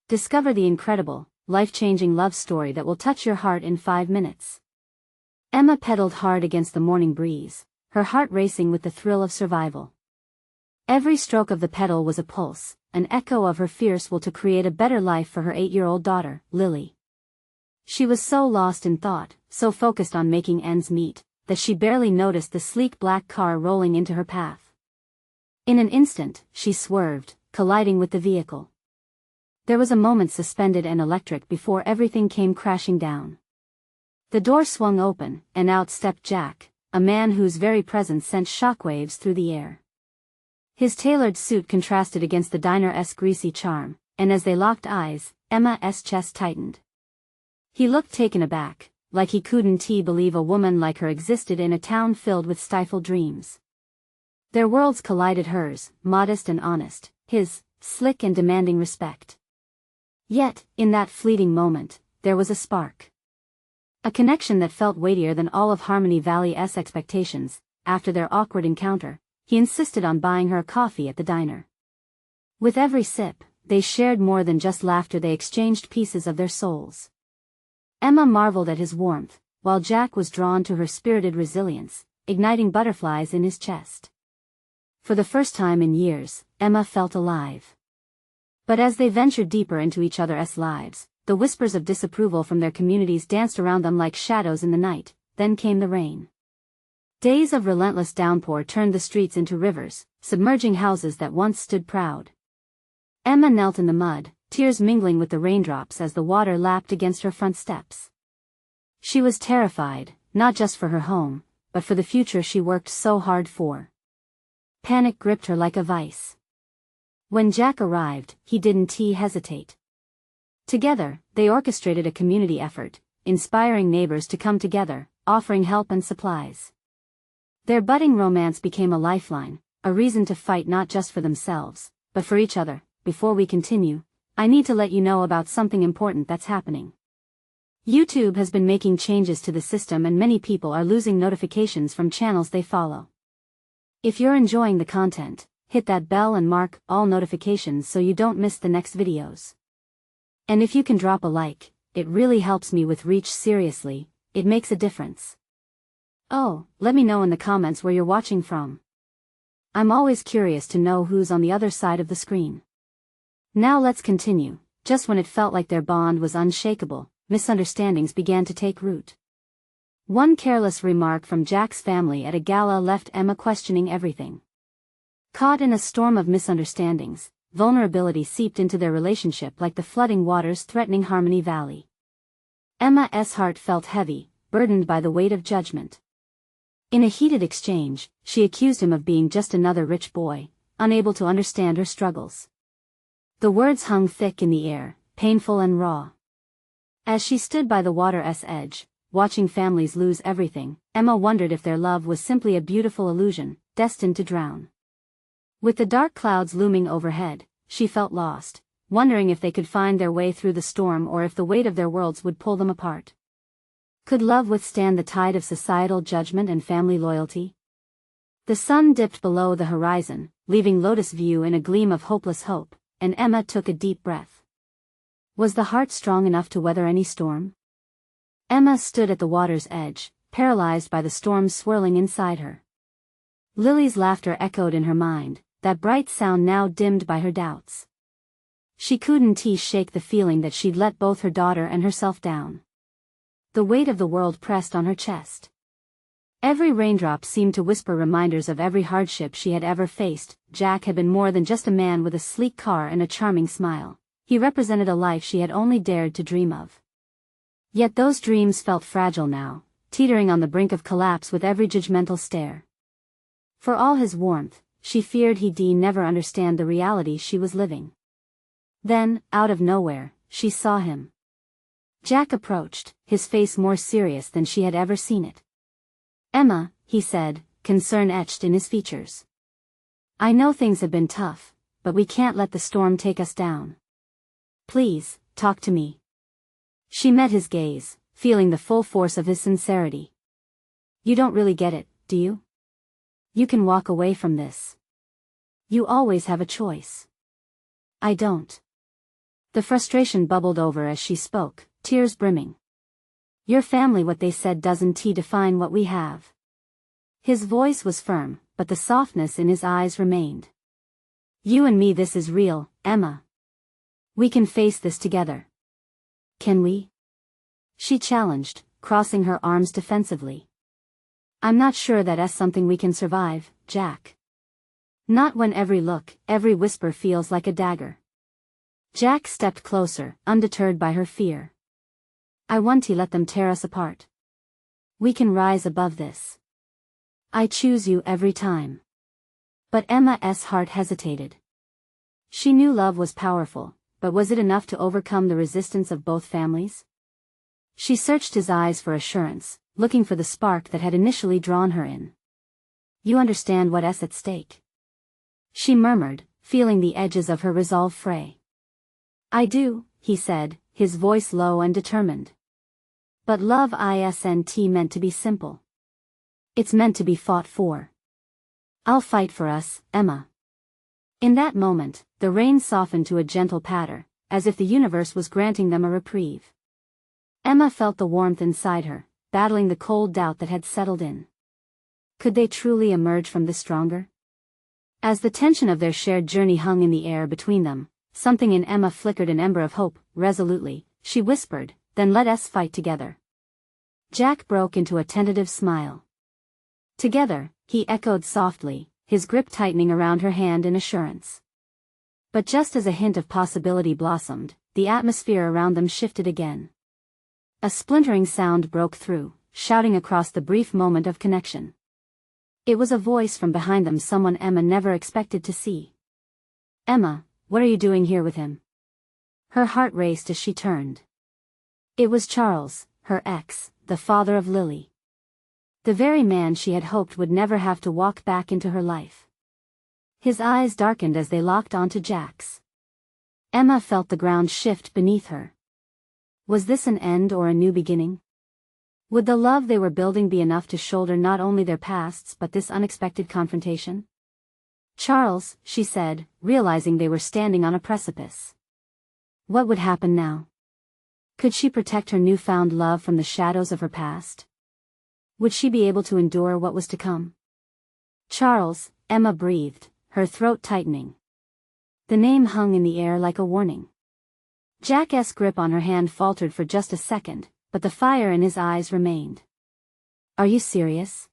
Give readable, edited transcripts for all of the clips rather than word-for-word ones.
Discover the incredible, life-changing love story that will touch your heart in 5 minutes. Emma pedaled hard against the morning breeze, her heart racing with the thrill of survival. Every stroke of the pedal was a pulse, an echo of her fierce will to create a better life for her 8-year-old daughter, Lily. She was so lost in thought, so focused on making ends meet, that she barely noticed the sleek black car rolling into her path. In an instant, she swerved, colliding with the vehicle. There was a moment suspended and electric before everything came crashing down. The door swung open, and out stepped Jack, a man whose very presence sent shockwaves through the air. His tailored suit contrasted against the diner's greasy charm, and as they locked eyes, Emma's chest tightened. He looked taken aback, like he couldn't believe a woman like her existed in a town filled with stifled dreams. Their worlds collided, hers, modest and honest, his, slick and demanding respect. Yet, in that fleeting moment, there was a spark. A connection that felt weightier than all of Harmony Valley's expectations. After their awkward encounter, he insisted on buying her a coffee at the diner. With every sip, they shared more than just laughter, they exchanged pieces of their souls. Emma marveled at his warmth, while Jack was drawn to her spirited resilience, igniting butterflies in his chest. For the first time in years, Emma felt alive. But as they ventured deeper into each other's lives, the whispers of disapproval from their communities danced around them like shadows in the night. Then came the rain. Days of relentless downpour turned the streets into rivers, submerging houses that once stood proud. Emma knelt in the mud, tears mingling with the raindrops as the water lapped against her front steps. She was terrified, not just for her home, but for the future she worked so hard for. Panic gripped her like a vice. When Jack arrived, he didn't hesitate. Together, they orchestrated a community effort, inspiring neighbors to come together, offering help and supplies. Their budding romance became a lifeline, a reason to fight not just for themselves, but for each other. Before we continue, I need to let you know about something important that's happening. YouTube has been making changes to the system and many people are losing notifications from channels they follow. If you're enjoying the content, hit that bell and mark all notifications so you don't miss the next videos. And if you can drop a like, it really helps me with reach. Seriously, it makes a difference. Oh, let me know in the comments where you're watching from. I'm always curious to know who's on the other side of the screen. Now let's continue. Just when it felt like their bond was unshakable, misunderstandings began to take root. One careless remark from Jack's family at a gala left Emma questioning everything. Caught in a storm of misunderstandings, vulnerability seeped into their relationship like the flooding waters threatening Harmony Valley. Emma's heart felt heavy, burdened by the weight of judgment. In a heated exchange, she accused him of being just another rich boy, unable to understand her struggles. The words hung thick in the air, painful and raw. As she stood by the water's edge, watching families lose everything, Emma wondered if their love was simply a beautiful illusion, destined to drown. With the dark clouds looming overhead, she felt lost, wondering if they could find their way through the storm or if the weight of their worlds would pull them apart. Could love withstand the tide of societal judgment and family loyalty? The sun dipped below the horizon, leaving Lotus View in a gleam of hopeless hope, and Emma took a deep breath. Was the heart strong enough to weather any storm? Emma stood at the water's edge, paralyzed by the storm swirling inside her. Lily's laughter echoed in her mind, that bright sound now dimmed by her doubts. She couldn't shake the feeling that she'd let both her daughter and herself down. The weight of the world pressed on her chest. Every raindrop seemed to whisper reminders of every hardship she had ever faced. Jack had been more than just a man with a sleek car and a charming smile. He represented a life she had only dared to dream of. Yet those dreams felt fragile now, teetering on the brink of collapse with every judgmental stare. For all his warmth, she feared he'd never understand the reality she was living. Then, out of nowhere, she saw him. Jack approached, his face more serious than she had ever seen it. "Emma," he said, concern etched in his features. "I know things have been tough, but we can't let the storm take us down. Please, talk to me." She met his gaze, feeling the full force of his sincerity. "You don't really get it, do you? You can walk away from this. You always have a choice." "I don't." The frustration bubbled over as she spoke, tears brimming. Your family, what they said doesn't define what we have. His voice was firm, but the softness in his eyes remained. You and me, this is real, Emma. We can face this together. Can we? She challenged, crossing her arms defensively. I'm not sure that's something we can survive, Jack. Not when every look, every whisper feels like a dagger. Jack stepped closer, undeterred by her fear. I want to let them tear us apart. We can rise above this. I choose you every time. But Emma's heart hesitated. She knew love was powerful, but was it enough to overcome the resistance of both families? She searched his eyes for assurance, looking for the spark that had initially drawn her in. You understand what's at stake? She murmured, feeling the edges of her resolve fray. I do, he said, his voice low and determined. But love isn't meant to be simple. It's meant to be fought for. I'll fight for us, Emma. In that moment, the rain softened to a gentle patter, as if the universe was granting them a reprieve. Emma felt the warmth inside her, battling the cold doubt that had settled in. Could they truly emerge from this stronger? As the tension of their shared journey hung in the air between them, something in Emma flickered an ember of hope. Resolutely, she whispered, then let us fight together. Jack broke into a tentative smile. Together, he echoed softly, his grip tightening around her hand in assurance. But just as a hint of possibility blossomed, the atmosphere around them shifted again. A splintering sound broke through, shouting across the brief moment of connection. It was a voice from behind them, someone Emma never expected to see. Emma, what are you doing here with him? Her heart raced as she turned. It was Charles, her ex, the father of Lily. The very man she had hoped would never have to walk back into her life. His eyes darkened as they locked onto Jack's. Emma felt the ground shift beneath her. Was this an end or a new beginning? Would the love they were building be enough to shoulder not only their pasts but this unexpected confrontation? Charles, she said, realizing they were standing on a precipice. What would happen now? Could she protect her newfound love from the shadows of her past? Would she be able to endure what was to come? Charles, Emma breathed, her throat tightening. The name hung in the air like a warning. Jack's grip on her hand faltered for just a second, but the fire in his eyes remained. Are you serious?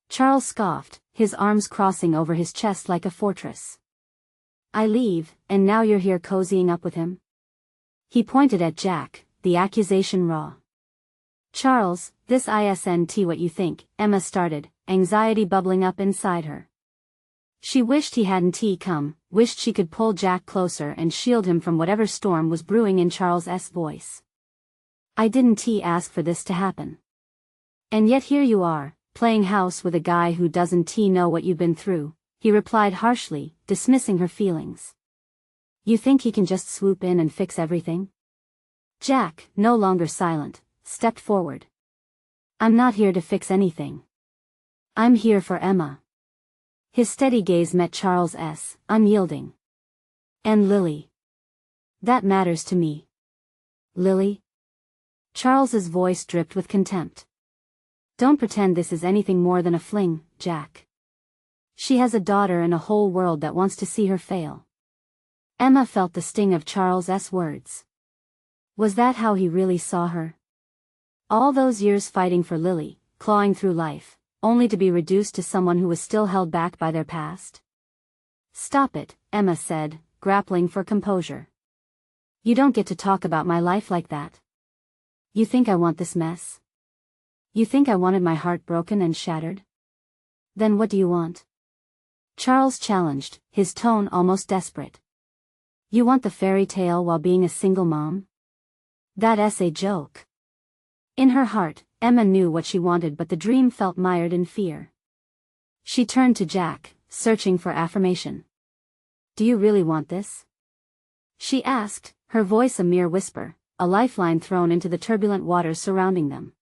Charles scoffed, his arms crossing over his chest like a fortress. I leave, and now you're here cozying up with him? He pointed at Jack, the accusation raw. Charles, this isn't what you think, Emma started, anxiety bubbling up inside her. She wished he hadn't come, wished she could pull Jack closer and shield him from whatever storm was brewing in Charles's voice. I didn't ask for this to happen. And yet here you are, playing house with a guy who doesn't know what you've been through, he replied harshly, dismissing her feelings. You think he can just swoop in and fix everything? Jack, no longer silent, stepped forward. I'm not here to fix anything. I'm here for Emma. His steady gaze met Charles's, unyielding. And Lily. That matters to me. Lily? Charles's voice dripped with contempt. Don't pretend this is anything more than a fling, Jack. She has a daughter and a whole world that wants to see her fail. Emma felt the sting of Charles's words. Was that how he really saw her? All those years fighting for Lily, clawing through life, only to be reduced to someone who was still held back by their past? Stop it, Emma said, grappling for composure. You don't get to talk about my life like that. You think I want this mess? You think I wanted my heart broken and shattered? Then what do you want? Charles challenged, his tone almost desperate. You want the fairy tale while being a single mom? That's a joke. In her heart, Emma knew what she wanted, but the dream felt mired in fear. She turned to Jack, searching for affirmation. Do you really want this? She asked, her voice a mere whisper, a lifeline thrown into the turbulent waters surrounding them.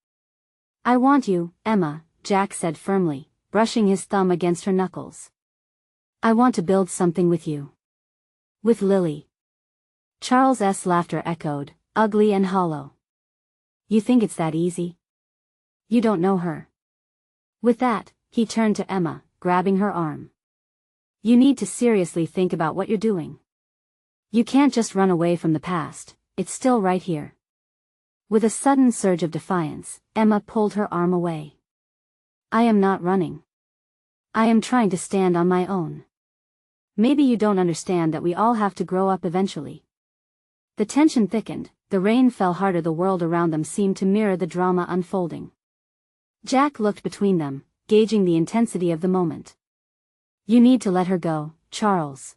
I want you, Emma, Jack said firmly, brushing his thumb against her knuckles. I want to build something with you. With Lily. Charles's laughter echoed, ugly and hollow. You think it's that easy? You don't know her. With that, he turned to Emma, grabbing her arm. You need to seriously think about what you're doing. You can't just run away from the past, it's still right here. With a sudden surge of defiance, Emma pulled her arm away. I am not running. I am trying to stand on my own. Maybe you don't understand that we all have to grow up eventually. The tension thickened, the rain fell harder, the world around them seemed to mirror the drama unfolding. Jack looked between them, gauging the intensity of the moment. You need to let her go, Charles.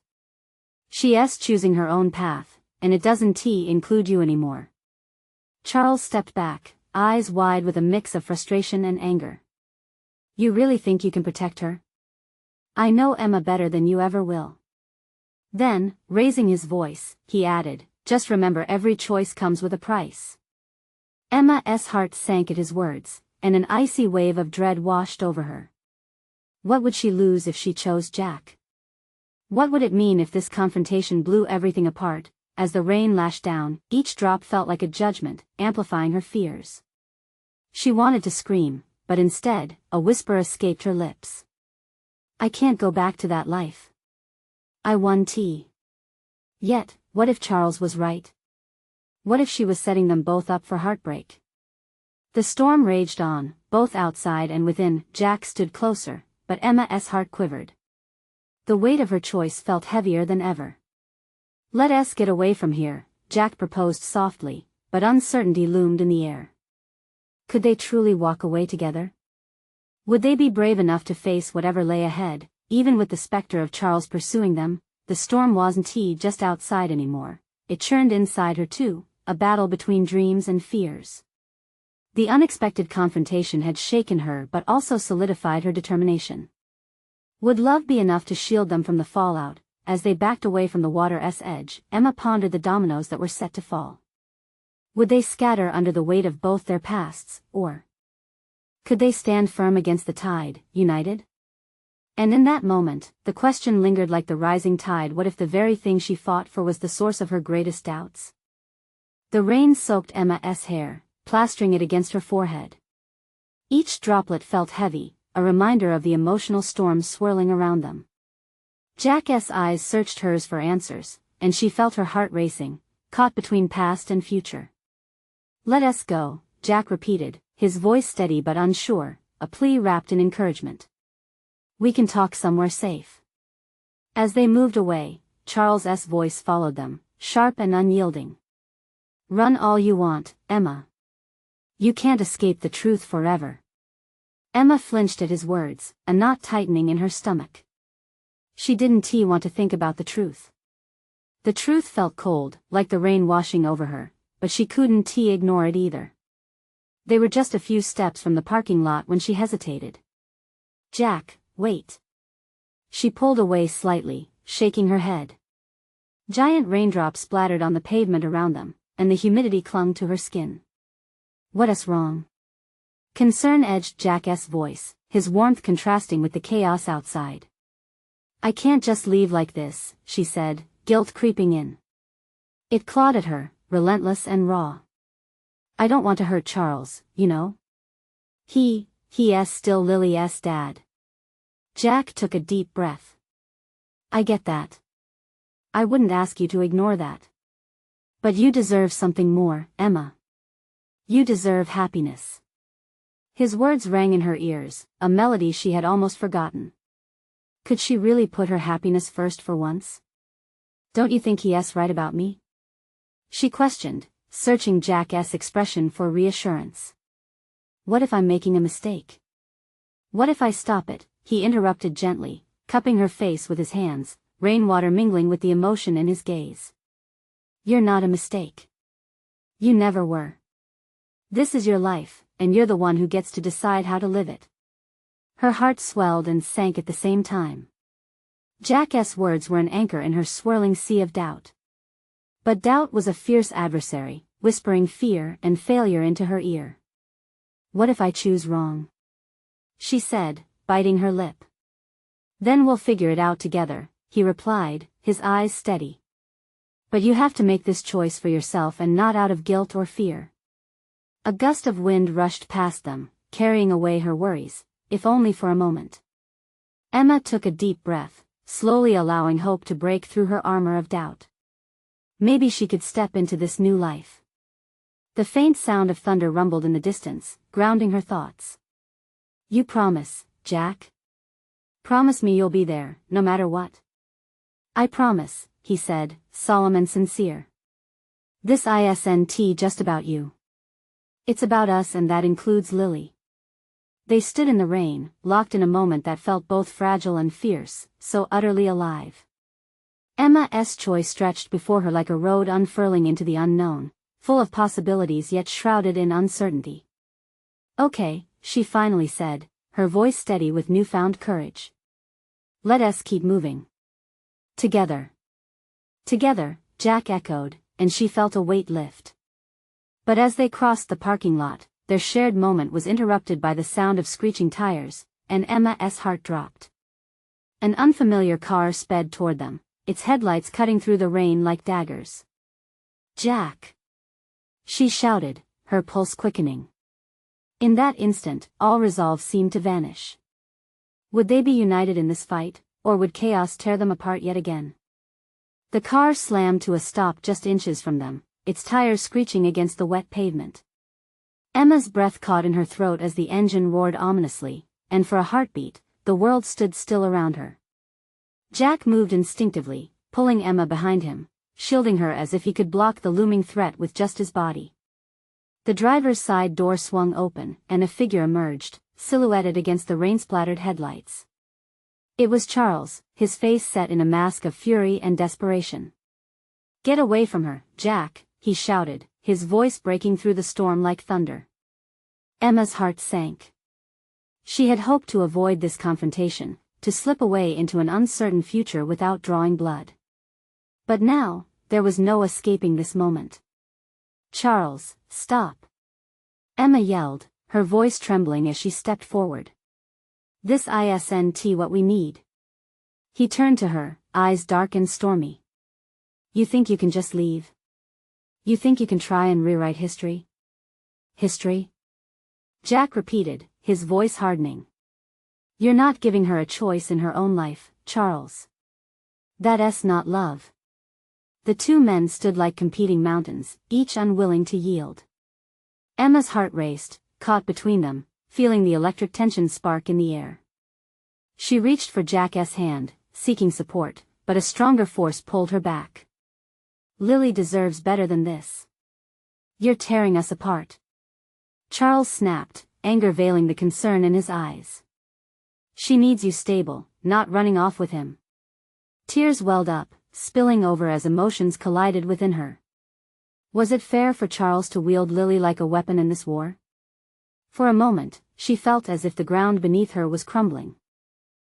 She's choosing her own path, and it doesn't include you anymore. Charles stepped back, eyes wide with a mix of frustration and anger. You really think you can protect her? I know Emma better than you ever will. Then, raising his voice, he added, just remember every choice comes with a price. Emma's heart sank at his words, and an icy wave of dread washed over her. What would she lose if she chose Jack? What would it mean if this confrontation blew everything apart? As the rain lashed down, each drop felt like a judgment, amplifying her fears. She wanted to scream, but instead, a whisper escaped her lips. I can't go back to that life. I won tea. Yet, what if Charles was right? What if she was setting them both up for heartbreak? The storm raged on, both outside and within. Jack stood closer, but Emma's heart quivered. The weight of her choice felt heavier than ever. Let us get away from here, Jack proposed softly, but uncertainty loomed in the air. Could they truly walk away together? Would they be brave enough to face whatever lay ahead, even with the specter of Charles pursuing them? The storm wasn't just outside anymore, it churned inside her too, a battle between dreams and fears. The unexpected confrontation had shaken her but also solidified her determination. Would love be enough to shield them from the fallout? As they backed away from the water's edge, Emma pondered the dominoes that were set to fall. Would they scatter under the weight of both their pasts, or could they stand firm against the tide, united? And in that moment, the question lingered like the rising tide. What if the very thing she fought for was the source of her greatest doubts? The rain soaked Emma's hair, plastering it against her forehead. Each droplet felt heavy, a reminder of the emotional storms swirling around them. Jack's eyes searched hers for answers, and she felt her heart racing, caught between past and future. Let us go, Jack repeated, his voice steady but unsure, a plea wrapped in encouragement. We can talk somewhere safe. As they moved away, Charles's voice followed them, sharp and unyielding. Run all you want, Emma. You can't escape the truth forever. Emma flinched at his words, a knot tightening in her stomach. She didn't want to think about the truth. The truth felt cold, like the rain washing over her, but she couldn't ignore it either. They were just a few steps from the parking lot when she hesitated. Jack, wait. She pulled away slightly, shaking her head. Giant raindrops splattered on the pavement around them, and the humidity clung to her skin. What's wrong? Concern edged Jack's voice, his warmth contrasting with the chaos outside. I can't just leave like this, she said, guilt creeping in. It clawed at her, relentless and raw. I don't want to hurt Charles, you know. He's still Lily's dad. Jack took a deep breath. I get that. I wouldn't ask you to ignore that. But you deserve something more, Emma. You deserve happiness. His words rang in her ears, a melody she had almost forgotten. Could she really put her happiness first for once? Don't you think he's right about me? She questioned, searching Jack's expression for reassurance. What if I'm making a mistake? What if I stop it? He interrupted gently, cupping her face with his hands, rainwater mingling with the emotion in his gaze. You're not a mistake. You never were. This is your life, and you're the one who gets to decide how to live it. Her heart swelled and sank at the same time. Jack's words were an anchor in her swirling sea of doubt. But doubt was a fierce adversary, whispering fear and failure into her ear. What if I choose wrong? She said, biting her lip. Then we'll figure it out together, he replied, his eyes steady. But you have to make this choice for yourself and not out of guilt or fear. A gust of wind rushed past them, carrying away her worries, if only for a moment. Emma took a deep breath, slowly allowing hope to break through her armor of doubt. Maybe she could step into this new life. The faint sound of thunder rumbled in the distance, grounding her thoughts. You promise, Jack? Promise me you'll be there, no matter what. I promise, he said, solemn and sincere. This isn't just about you. It's about us, and that includes Lily. They stood in the rain, locked in a moment that felt both fragile and fierce, so utterly alive. Emma's choice stretched before her like a road unfurling into the unknown, full of possibilities yet shrouded in uncertainty. Okay, she finally said, her voice steady with newfound courage. Let us keep moving. Together. Together, Jack echoed, and she felt a weight lift. But as they crossed the parking lot, their shared moment was interrupted by the sound of screeching tires, and Emma's heart dropped. An unfamiliar car sped toward them, its headlights cutting through the rain like daggers. Jack! She shouted, her pulse quickening. In that instant, all resolve seemed to vanish. Would they be united in this fight, or would chaos tear them apart yet again? The car slammed to a stop just inches from them, its tires screeching against the wet pavement. Emma's breath caught in her throat as the engine roared ominously, and for a heartbeat, the world stood still around her. Jack moved instinctively, pulling Emma behind him, shielding her as if he could block the looming threat with just his body. The driver's side door swung open, and a figure emerged, silhouetted against the rain-splattered headlights. It was Charles, his face set in a mask of fury and desperation. Get away from her, Jack, he shouted, his voice breaking through the storm like thunder. Emma's heart sank. She had hoped to avoid this confrontation, to slip away into an uncertain future without drawing blood. But now, there was no escaping this moment. Charles, stop! Emma yelled, her voice trembling as she stepped forward. This isn't what we need. He turned to her, eyes dark and stormy. You think you can just leave? You think you can try and rewrite history? History? Jack repeated, his voice hardening. You're not giving her a choice in her own life, Charles. That's not love. The two men stood like competing mountains, each unwilling to yield. Emma's heart raced, caught between them, feeling the electric tension spark in the air. She reached for Jack's hand, seeking support, but a stronger force pulled her back. Lily deserves better than this. You're tearing us apart. Charles snapped, anger veiling the concern in his eyes. She needs you stable, not running off with him. Tears welled up, spilling over as emotions collided within her. Was it fair for Charles to wield Lily like a weapon in this war? For a moment, she felt as if the ground beneath her was crumbling.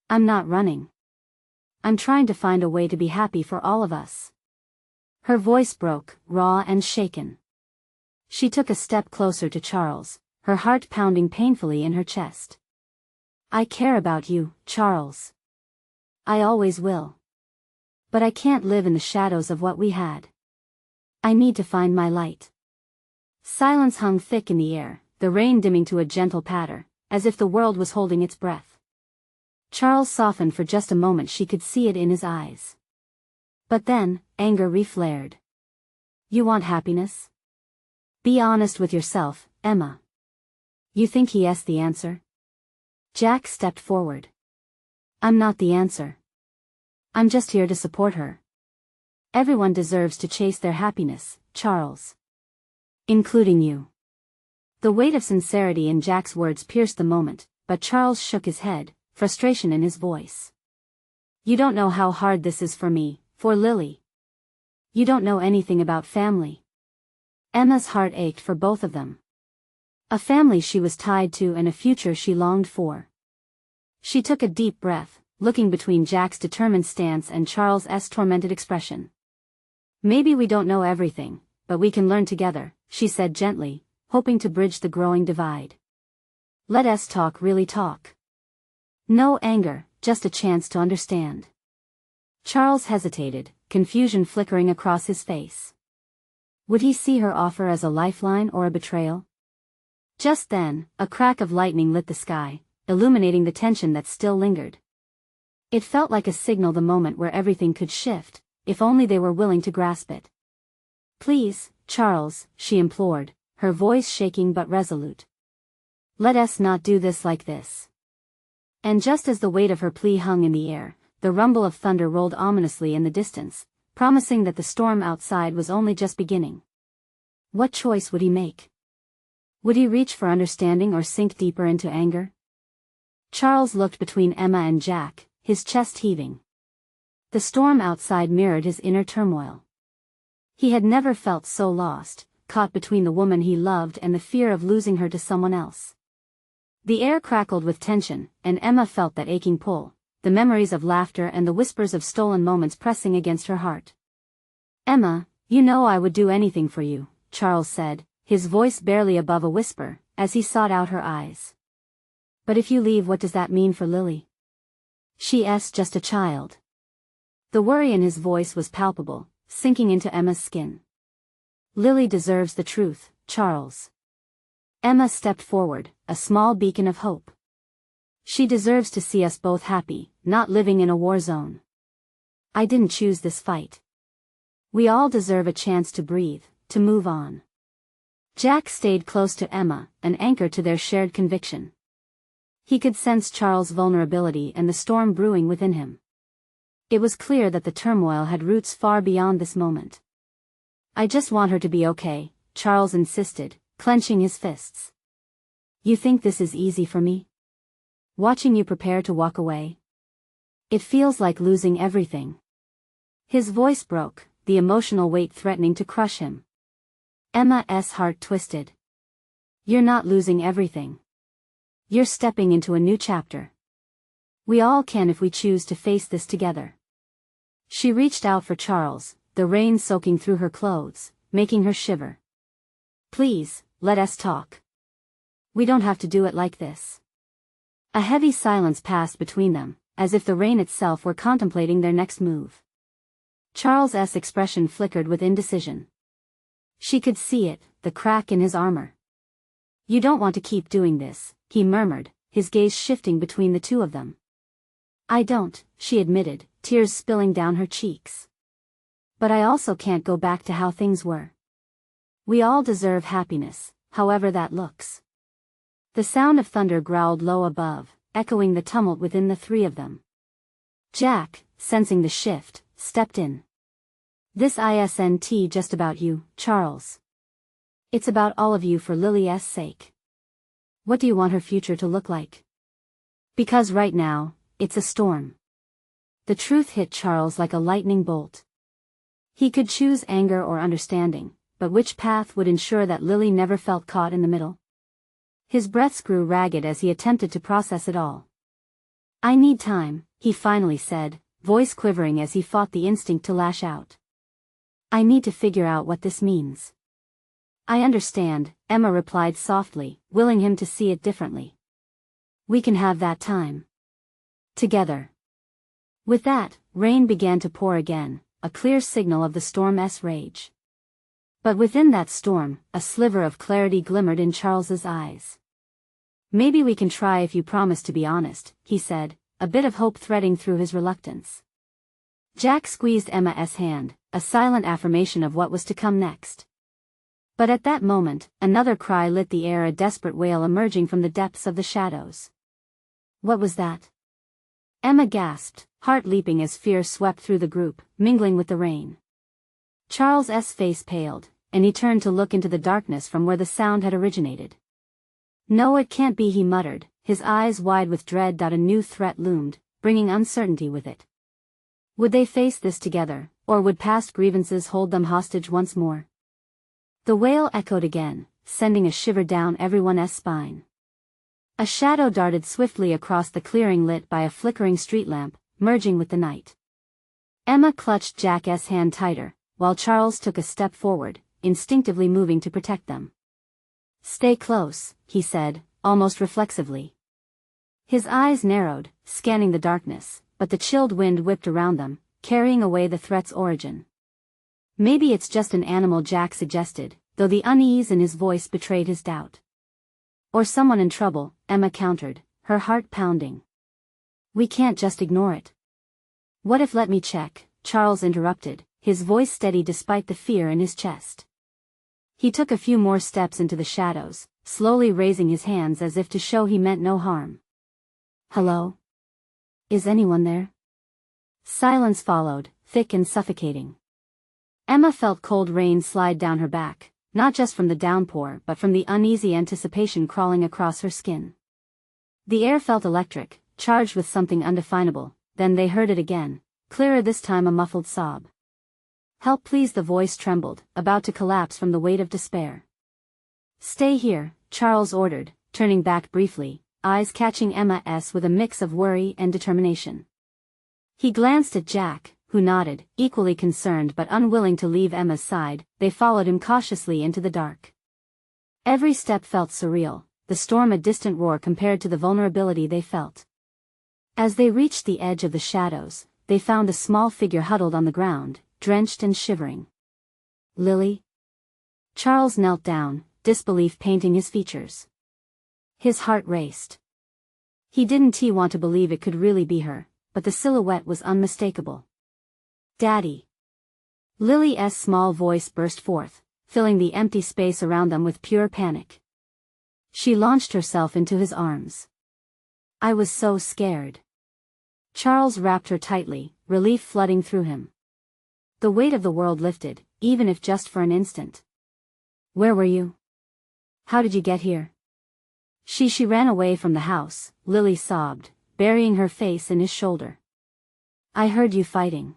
I'm not running. I'm trying to find a way to be happy for all of us. Her voice broke, raw and shaken. She took a step closer to Charles, her heart pounding painfully in her chest. I care about you, Charles. I always will. But I can't live in the shadows of what we had. I need to find my light. Silence hung thick in the air, the rain dimming to a gentle patter, as if the world was holding its breath. Charles softened for just a moment. She could see it in his eyes. But then, anger reflared. You want happiness? Be honest with yourself, Emma. You think he's the answer? Jack stepped forward. I'm not the answer. I'm just here to support her. Everyone deserves to chase their happiness, Charles. Including you. The weight of sincerity in Jack's words pierced the moment, but Charles shook his head, frustration in his voice. You don't know how hard this is for me, for Lily. You don't know anything about family. Emma's heart ached for both of them. A family she was tied to and a future she longed for. She took a deep breath, looking between Jack's determined stance and Charles's tormented expression. Maybe we don't know everything, but we can learn together, she said gently, hoping to bridge the growing divide. Let us talk, really talk. No anger, just a chance to understand. Charles hesitated, confusion flickering across his face. Would he see her offer as a lifeline or a betrayal? Just then, a crack of lightning lit the sky, illuminating the tension that still lingered. It felt like a signal, the moment where everything could shift, if only they were willing to grasp it. "Please, Charles," she implored, her voice shaking but resolute. "Let us not do this like this." And just as the weight of her plea hung in the air, the rumble of thunder rolled ominously in the distance, promising that the storm outside was only just beginning. What choice would he make? Would he reach for understanding or sink deeper into anger? Charles looked between Emma and Jack, his chest heaving. The storm outside mirrored his inner turmoil. He had never felt so lost, caught between the woman he loved and the fear of losing her to someone else. The air crackled with tension, and Emma felt that aching pull, the memories of laughter and the whispers of stolen moments pressing against her heart. "Emma, you know I would do anything for you," Charles said, his voice barely above a whisper, as he sought out her eyes. "But if you leave, what does that mean for Lily? She's just a child." The worry in his voice was palpable, sinking into Emma's skin. "Lily deserves the truth, Charles." Emma stepped forward, a small beacon of hope. "She deserves to see us both happy, not living in a war zone. I didn't choose this fight. We all deserve a chance to breathe, to move on." Jack stayed close to Emma, an anchor to their shared conviction. He could sense Charles' vulnerability and the storm brewing within him. It was clear that the turmoil had roots far beyond this moment. "I just want her to be okay," Charles insisted, clenching his fists. "You think this is easy for me? Watching you prepare to walk away? It feels like losing everything." His voice broke, the emotional weight threatening to crush him. Emma's heart twisted. "You're not losing everything. You're stepping into a new chapter. We all can if we choose to face this together." She reached out for Charles, the rain soaking through her clothes, making her shiver. "Please, let us talk. We don't have to do it like this." A heavy silence passed between them, as if the rain itself were contemplating their next move. Charles's expression flickered with indecision. She could see it, the crack in his armor. "You don't want to keep doing this," he murmured, his gaze shifting between the two of them. "I don't," she admitted, tears spilling down her cheeks. "But I also can't go back to how things were. We all deserve happiness, however that looks." The sound of thunder growled low above, echoing the tumult within the three of them. Jack, sensing the shift, stepped in. "This isn't just about you, Charles. It's about all of you for Lily's sake. What do you want her future to look like? Because right now, it's a storm." The truth hit Charles like a lightning bolt. He could choose anger or understanding, but which path would ensure that Lily never felt caught in the middle? His breaths grew ragged as he attempted to process it all. "I need time," he finally said, voice quivering as he fought the instinct to lash out. "I need to figure out what this means." "I understand," Emma replied softly, willing him to see it differently. "We can have that time. Together." With that, rain began to pour again, a clear signal of the storm's rage. But within that storm, a sliver of clarity glimmered in Charles's eyes. "Maybe we can try if you promise to be honest," he said, a bit of hope threading through his reluctance. Jack squeezed Emma's hand, a silent affirmation of what was to come next. But at that moment, another cry lit the air, a desperate wail emerging from the depths of the shadows. "What was that?" Emma gasped, heart leaping as fear swept through the group, mingling with the rain. Charles's face paled, and he turned to look into the darkness from where the sound had originated. "No, it can't be," he muttered, his eyes wide with dread. A new threat loomed, bringing uncertainty with it. Would they face this together, or would past grievances hold them hostage once more? The wail echoed again, sending a shiver down everyone's spine. A shadow darted swiftly across the clearing lit by a flickering street lamp, merging with the night. Emma clutched Jack's hand tighter, while Charles took a step forward, instinctively moving to protect them. "Stay close," he said, almost reflexively. His eyes narrowed, scanning the darkness, but the chilled wind whipped around them, carrying away the threat's origin. Maybe it's just an animal, Jack suggested, though the unease in his voice betrayed his doubt. Or someone in trouble, Emma countered, her heart pounding. We can't just ignore it. What if let me check, Charles interrupted, his voice steady despite the fear in his chest. He took a few more steps into the shadows, slowly raising his hands as if to show he meant no harm. Hello? Is anyone there? Silence followed, thick and suffocating. Emma felt cold rain slide down her back, not just from the downpour but from the uneasy anticipation crawling across her skin. The air felt electric, charged with something undefinable. Then they heard it again, clearer this time, a muffled sob. Help please, the voice trembled, about to collapse from the weight of despair. Stay here, Charles ordered, turning back briefly, eyes catching Emma's with a mix of worry and determination. He glanced at Jack, who nodded, equally concerned but unwilling to leave Emma's side. They followed him cautiously into the dark. Every step felt surreal, the storm a distant roar compared to the vulnerability they felt. As they reached the edge of the shadows, they found a small figure huddled on the ground, drenched and shivering. Lily? Charles knelt down, disbelief painting his features. His heart raced. He didn't want to believe it could really be her, but the silhouette was unmistakable. Daddy! Lily's small voice burst forth, filling the empty space around them with pure panic. She launched herself into his arms. I was so scared. Charles wrapped her tightly, relief flooding through him. The weight of the world lifted, even if just for an instant. Where were you? How did you get here? She ran away from the house, Lily sobbed, burying her face in his shoulder. I heard you fighting.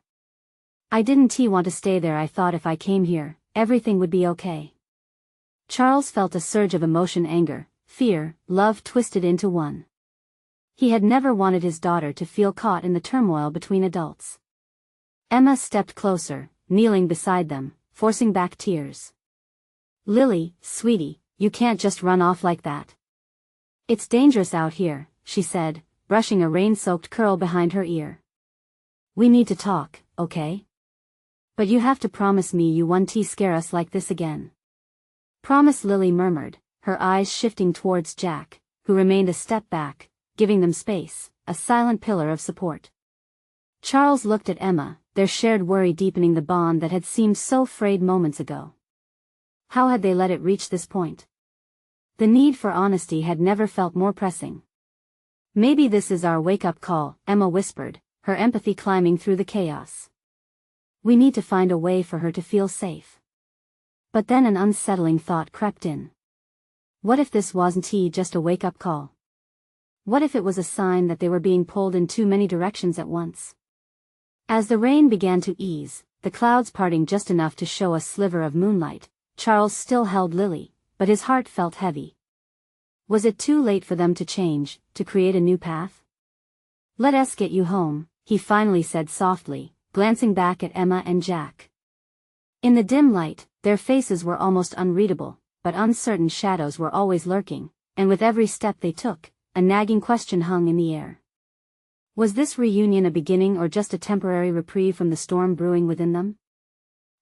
I didn't want to stay there. I thought if I came here, everything would be okay. Charles felt a surge of emotion, anger, fear, love twisted into one. He had never wanted his daughter to feel caught in the turmoil between adults. Emma stepped closer, kneeling beside them, forcing back tears. Lily, sweetie, you can't just run off like that. It's dangerous out here, she said, brushing a rain-soaked curl behind her ear. We need to talk, okay? But you have to promise me you won't scare us like this again. Promise, Lily murmured, her eyes shifting towards Jack, who remained a step back, giving them space, a silent pillar of support. Charles looked at Emma, their shared worry deepening the bond that had seemed so frayed moments ago. How had they let it reach this point? The need for honesty had never felt more pressing. Maybe this is our wake-up call, Emma whispered, her empathy climbing through the chaos. We need to find a way for her to feel safe. But then an unsettling thought crept in. What if this wasn't just a wake-up call? What if it was a sign that they were being pulled in too many directions at once? As the rain began to ease, the clouds parting just enough to show a sliver of moonlight, Charles still held Lily, but his heart felt heavy. Was it too late for them to change, to create a new path? Let us get you home, he finally said softly, glancing back at Emma and Jack. In the dim light, their faces were almost unreadable, but uncertain shadows were always lurking, and with every step they took, a nagging question hung in the air. Was this reunion a beginning or just a temporary reprieve from the storm brewing within them?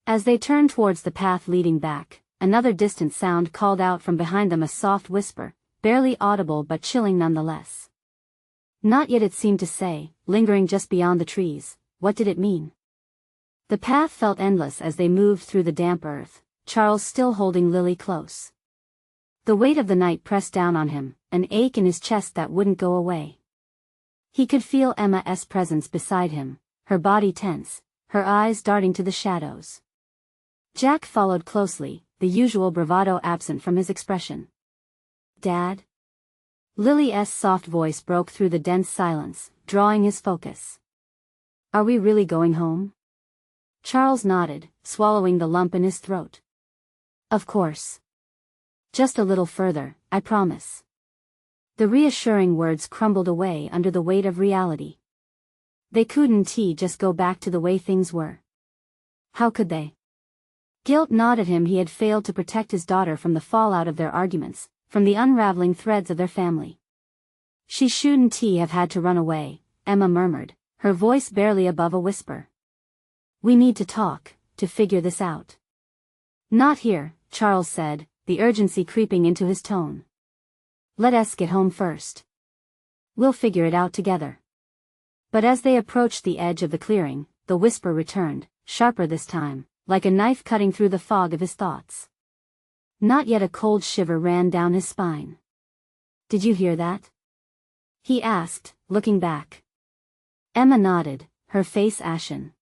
As they turned towards the path leading back, another distant sound called out from behind them, a soft whisper, barely audible but chilling nonetheless. Not yet, it seemed to say, lingering just beyond the trees. What did it mean? The path felt endless as they moved through the damp earth, Charles still holding Lily close. The weight of the night pressed down on him, an ache in his chest that wouldn't go away. He could feel Emma's presence beside him, her body tense, her eyes darting to the shadows. Jack followed closely, the usual bravado absent from his expression. Dad? Lily's soft voice broke through the dense silence, drawing his focus. Are we really going home? Charles nodded, swallowing the lump in his throat. Of course. Just a little further, I promise. The reassuring words crumbled away under the weight of reality. They couldn't just go back to the way things were. How could they? Guilt gnawed at him. He had failed to protect his daughter from the fallout of their arguments, from the unraveling threads of their family. She shouldn't have had to run away, Emma murmured, her voice barely above a whisper. We need to talk, to figure this out. Not here, Charles said, the urgency creeping into his tone. Let us get home first. We'll figure it out together. But as they approached the edge of the clearing, the whisper returned, sharper this time, like a knife cutting through the fog of his thoughts. Not yet a cold shiver ran down his spine. Did you hear that? He asked, looking back. Emma nodded, her face ashen.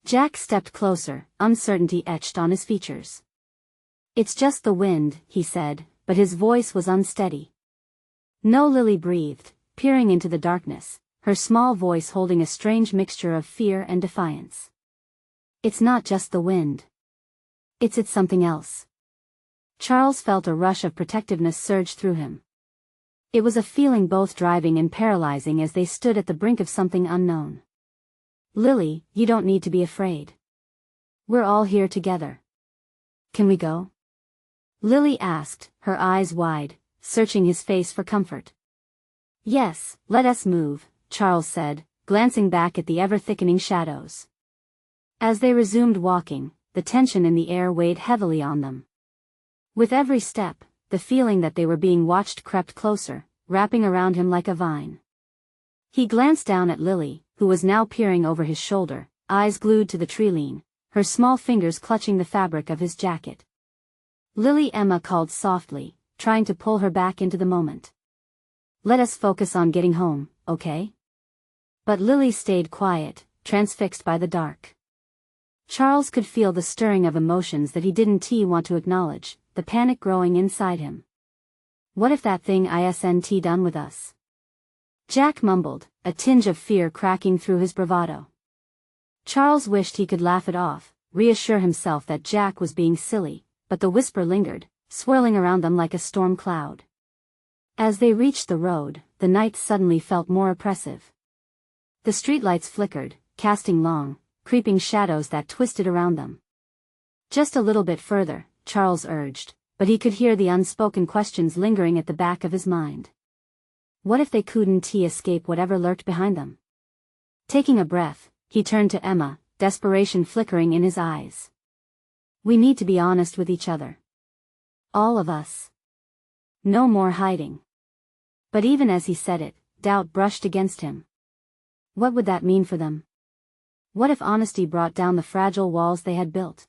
Jack stepped closer, uncertainty etched on his features. It's just the wind, he said, but his voice was unsteady. No, Lily breathed, peering into the darkness, her small voice holding a strange mixture of fear and defiance. It's not just the wind. It's something else. Charles felt a rush of protectiveness surge through him. It was a feeling both driving and paralyzing as they stood at the brink of something unknown. Lily, you don't need to be afraid. We're all here together. Can we go? Lily asked, her eyes wide, searching his face for comfort. Yes, let us move, Charles said, glancing back at the ever-thickening shadows. As they resumed walking, the tension in the air weighed heavily on them. With every step, the feeling that they were being watched crept closer, wrapping around him like a vine. He glanced down at Lily, who was now peering over his shoulder, eyes glued to the treeline, her small fingers clutching the fabric of his jacket. Lily, Emma called softly, trying to pull her back into the moment. Let us focus on getting home, okay? But Lily stayed quiet, transfixed by the dark. Charles could feel the stirring of emotions that he didn't want to acknowledge, the panic growing inside him. What if that thing isn't done with us? Jack mumbled, a tinge of fear cracking through his bravado. Charles wished he could laugh it off, reassure himself that Jack was being silly, but the whisper lingered, swirling around them like a storm cloud. As they reached the road, the night suddenly felt more oppressive. The streetlights flickered, casting long, creeping shadows that twisted around them. Just a little bit further, Charles urged, but he could hear the unspoken questions lingering at the back of his mind. What if they couldn't escape whatever lurked behind them? Taking a breath, he turned to Emma, desperation flickering in his eyes. We need to be honest with each other. All of us. No more hiding. But even as he said it, doubt brushed against him. What would that mean for them? What if honesty brought down the fragile walls they had built?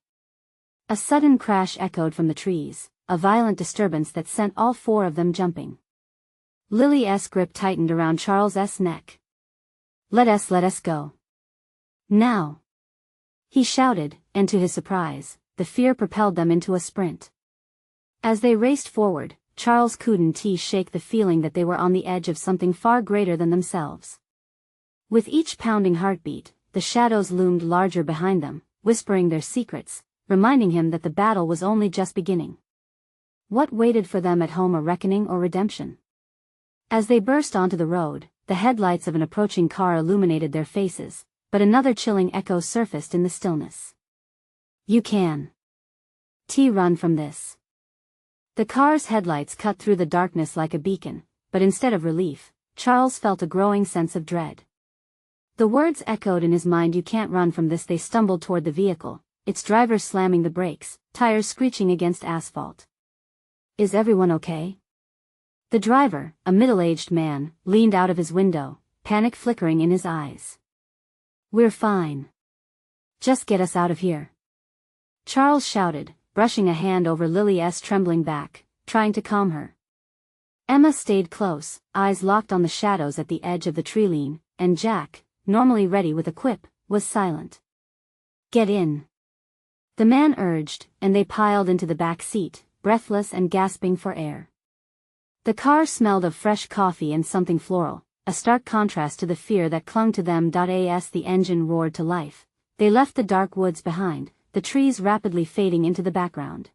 A sudden crash echoed from the trees, a violent disturbance that sent all four of them jumping. Lily's grip tightened around Charles's neck. Let us go. Now. He shouted, and to his surprise, the fear propelled them into a sprint. As they raced forward, Charles couldn't shake the feeling that they were on the edge of something far greater than themselves. With each pounding heartbeat, the shadows loomed larger behind them, whispering their secrets, reminding him that the battle was only just beginning. What waited for them at home, a reckoning or redemption? As they burst onto the road, the headlights of an approaching car illuminated their faces, but another chilling echo surfaced in the stillness. You can run from this. The car's headlights cut through the darkness like a beacon, but instead of relief, Charles felt a growing sense of dread. The words echoed in his mind, you can't run from this. They stumbled toward the vehicle, its driver slamming the brakes, tires screeching against asphalt. Is everyone okay? The driver, a middle-aged man, leaned out of his window, panic flickering in his eyes. We're fine. Just get us out of here. Charles shouted, brushing a hand over Lily's trembling back, trying to calm her. Emma stayed close, eyes locked on the shadows at the edge of the treeline, and Jack, normally ready with a quip, was silent. Get in. The man urged, and they piled into the back seat, breathless and gasping for air. The car smelled of fresh coffee and something floral, a stark contrast to the fear that clung to them. As the engine roared to life, they left the dark woods behind, the trees rapidly fading into the background.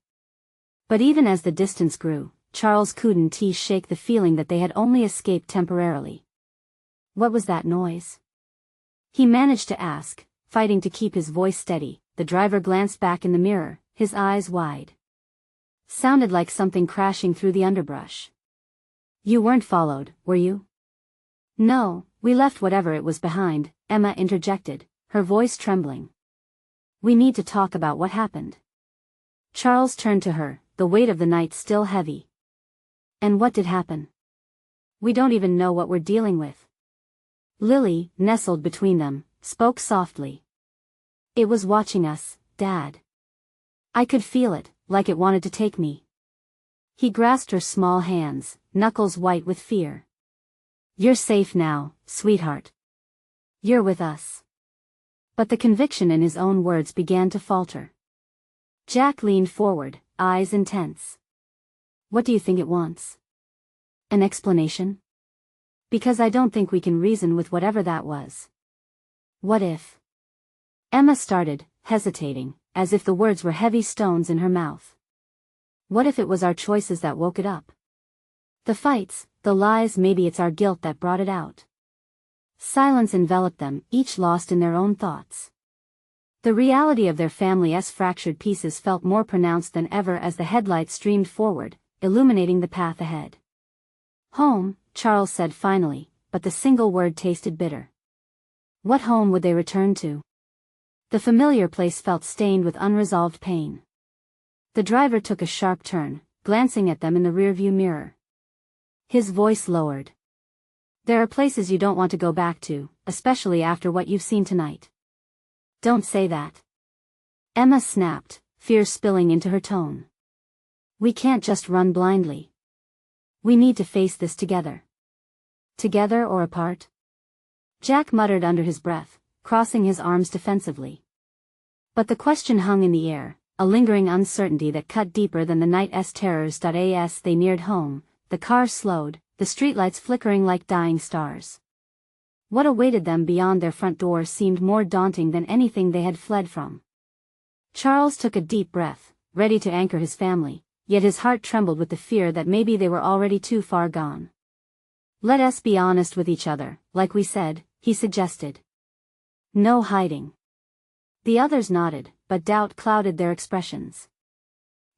But even as the distance grew, Charles couldn't shake the feeling that they had only escaped temporarily. What was that noise? He managed to ask, fighting to keep his voice steady. The driver glanced back in the mirror, his eyes wide. Sounded like something crashing through the underbrush. You weren't followed, were you? No, we left whatever it was behind, Emma interjected, her voice trembling. We need to talk about what happened. Charles turned to her, the weight of the night still heavy. And what did happen? We don't even know what we're dealing with. Lily, nestled between them, spoke softly. It was watching us, Dad. I could feel it, like it wanted to take me. He grasped her small hands, knuckles white with fear. You're safe now, sweetheart. You're with us. But the conviction in his own words began to falter. Jack leaned forward, eyes intense. What do you think it wants? An explanation? Because I don't think we can reason with whatever that was. What if? Emma started, hesitating, as if the words were heavy stones in her mouth. What if it was our choices that woke it up? The fights, the lies, maybe it's our guilt that brought it out. Silence enveloped them, each lost in their own thoughts. The reality of their family's fractured pieces felt more pronounced than ever as the headlights streamed forward, illuminating the path ahead. Home, Charles said finally, but the single word tasted bitter. What home would they return to? The familiar place felt stained with unresolved pain. The driver took a sharp turn, glancing at them in the rearview mirror. His voice lowered. There are places you don't want to go back to, especially after what you've seen tonight. Don't say that. Emma snapped, fear spilling into her tone. We can't just run blindly. We need to face this together. Together or apart? Jack muttered under his breath, crossing his arms defensively. But the question hung in the air, a lingering uncertainty that cut deeper than the night's terrors. As they neared home, the car slowed, the streetlights flickering like dying stars. What awaited them beyond their front door seemed more daunting than anything they had fled from. Charles took a deep breath, ready to anchor his family, yet his heart trembled with the fear that maybe they were already too far gone. Let us be honest with each other, like we said, he suggested. No hiding. The others nodded, but doubt clouded their expressions.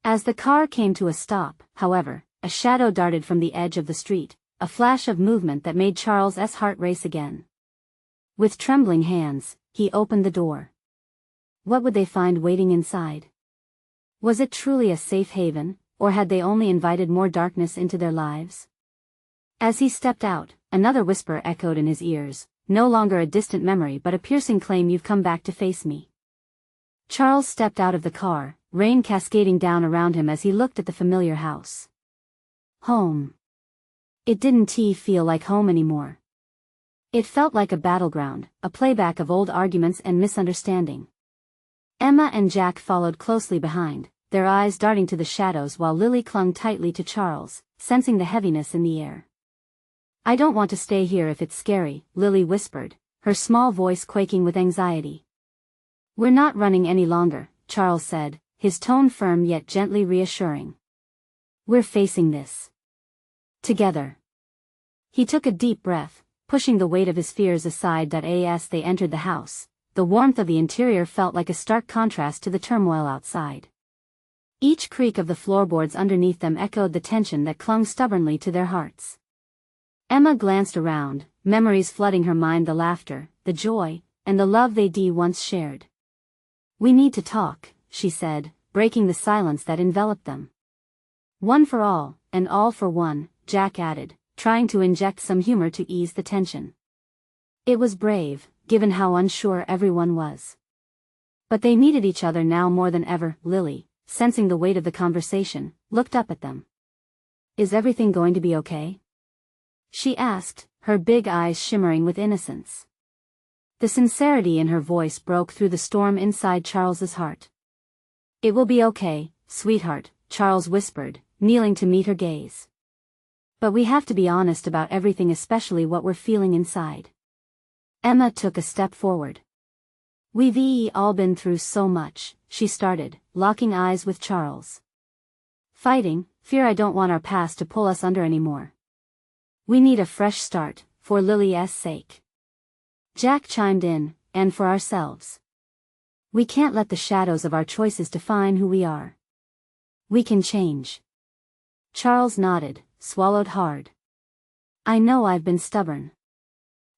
As the car came to a stop, however, a shadow darted from the edge of the street, a flash of movement that made Charles's heart race again. With trembling hands, he opened the door. What would they find waiting inside? Was it truly a safe haven, or had they only invited more darkness into their lives? As he stepped out, another whisper echoed in his ears, no longer a distant memory but a piercing claim. You've come back to face me. Charles stepped out of the car, rain cascading down around him as he looked at the familiar house. Home. It didn't feel like home anymore. It felt like a battleground, a playback of old arguments and misunderstanding. Emma and Jack followed closely behind, their eyes darting to the shadows while Lily clung tightly to Charles, sensing the heaviness in the air. I don't want to stay here if it's scary, Lily whispered, her small voice quaking with anxiety. We're not running any longer, Charles said, his tone firm yet gently reassuring. We're facing this. Together. He took a deep breath, pushing the weight of his fears aside. As they entered the house, the warmth of the interior felt like a stark contrast to the turmoil outside. Each creak of the floorboards underneath them echoed the tension that clung stubbornly to their hearts. Emma glanced around, memories flooding her mind, the laughter, the joy, and the love they once shared. We need to talk, she said, breaking the silence that enveloped them. One for all, and all for one, Jack added, trying to inject some humor to ease the tension. It was brave, given how unsure everyone was. But they needed each other now more than ever. Lily, sensing the weight of the conversation, looked up at them. Is everything going to be okay? She asked, her big eyes shimmering with innocence. The sincerity in her voice broke through the storm inside Charles's heart. It will be okay, sweetheart, Charles whispered, kneeling to meet her gaze. But we have to be honest about everything, especially what we're feeling inside. Emma took a step forward. We've all been through so much, she started, locking eyes with Charles. Fighting, fear. I don't want our past to pull us under anymore. We need a fresh start, for Lily's sake. Jack chimed in, and for ourselves. We can't let the shadows of our choices define who we are. We can change. Charles nodded, swallowed hard. I know I've been stubborn.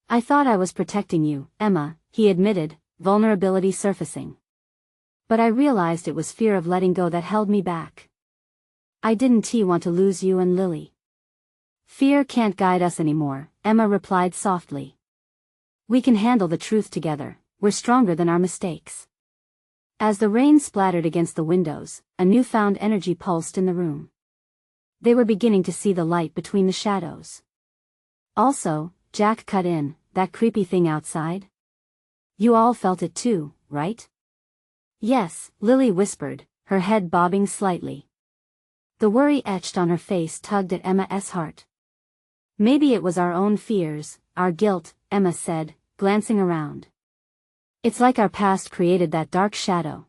I thought I was protecting you, Emma, he admitted, vulnerability surfacing. But I realized it was fear of letting go that held me back. I didn't want to lose you and Lily. Fear can't guide us anymore, Emma replied softly. We can handle the truth together, we're stronger than our mistakes. As the rain splattered against the windows, a newfound energy pulsed in the room. They were beginning to see the light between the shadows. Also, Jack cut in, that creepy thing outside? You all felt it too, right? Yes, Lily whispered, her head bobbing slightly. The worry etched on her face tugged at Emma's heart. Maybe it was our own fears, our guilt, Emma said, glancing around. It's like our past created that dark shadow.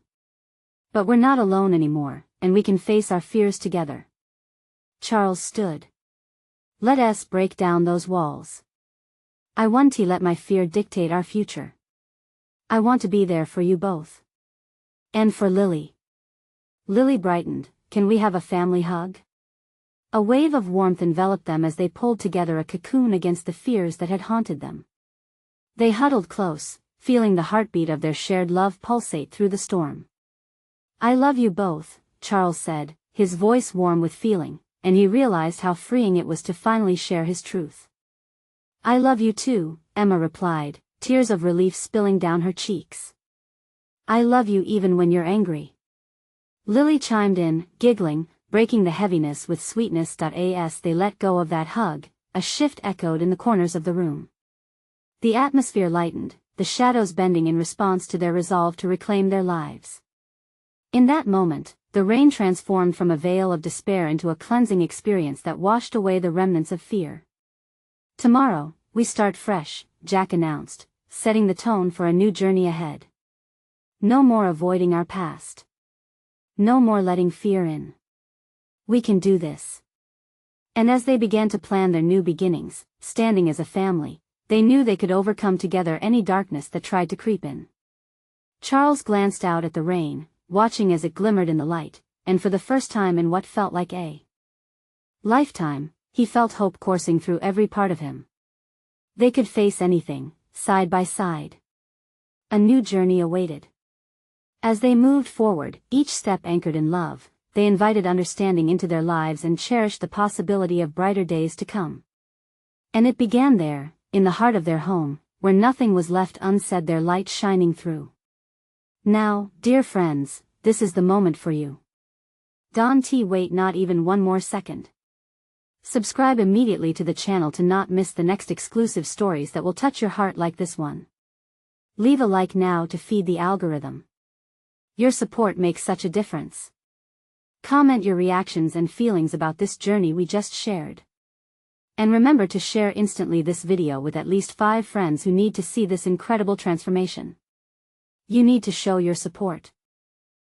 But we're not alone anymore, and we can face our fears together. Charles stood. Let us break down those walls. I want to let my fear dictate our future. I want to be there for you both. And for Lily. Lily brightened. Can we have a family hug? A wave of warmth enveloped them as they pulled together a cocoon against the fears that had haunted them. They huddled close, feeling the heartbeat of their shared love pulsate through the storm. I love you both, Charles said, his voice warm with feeling, and he realized how freeing it was to finally share his truth. I love you too, Emma replied, tears of relief spilling down her cheeks. I love you even when you're angry. Lily chimed in, giggling, breaking the heaviness with sweetness. As they let go of that hug, a shift echoed in the corners of the room. The atmosphere lightened, the shadows bending in response to their resolve to reclaim their lives. In that moment, the rain transformed from a veil of despair into a cleansing experience that washed away the remnants of fear. Tomorrow, we start fresh, Jack announced, setting the tone for a new journey ahead. No more avoiding our past. No more letting fear in. We can do this. And as they began to plan their new beginnings, standing as a family, they knew they could overcome together any darkness that tried to creep in. Charles glanced out at the rain, watching as it glimmered in the light, and for the first time in what felt like a lifetime, he felt hope coursing through every part of him. They could face anything, side by side. A new journey awaited. As they moved forward, each step anchored in love, they invited understanding into their lives and cherished the possibility of brighter days to come. And it began there, in the heart of their home, where nothing was left unsaid, their light shining through. Now, dear friends, this is the moment for you. Don't wait not even one more second. Subscribe immediately to the channel to not miss the next exclusive stories that will touch your heart like this one. Leave a like now to feed the algorithm. Your support makes such a difference. Comment your reactions and feelings about this journey we just shared. And remember to share instantly this video with at least 5 friends who need to see this incredible transformation. You need to show your support.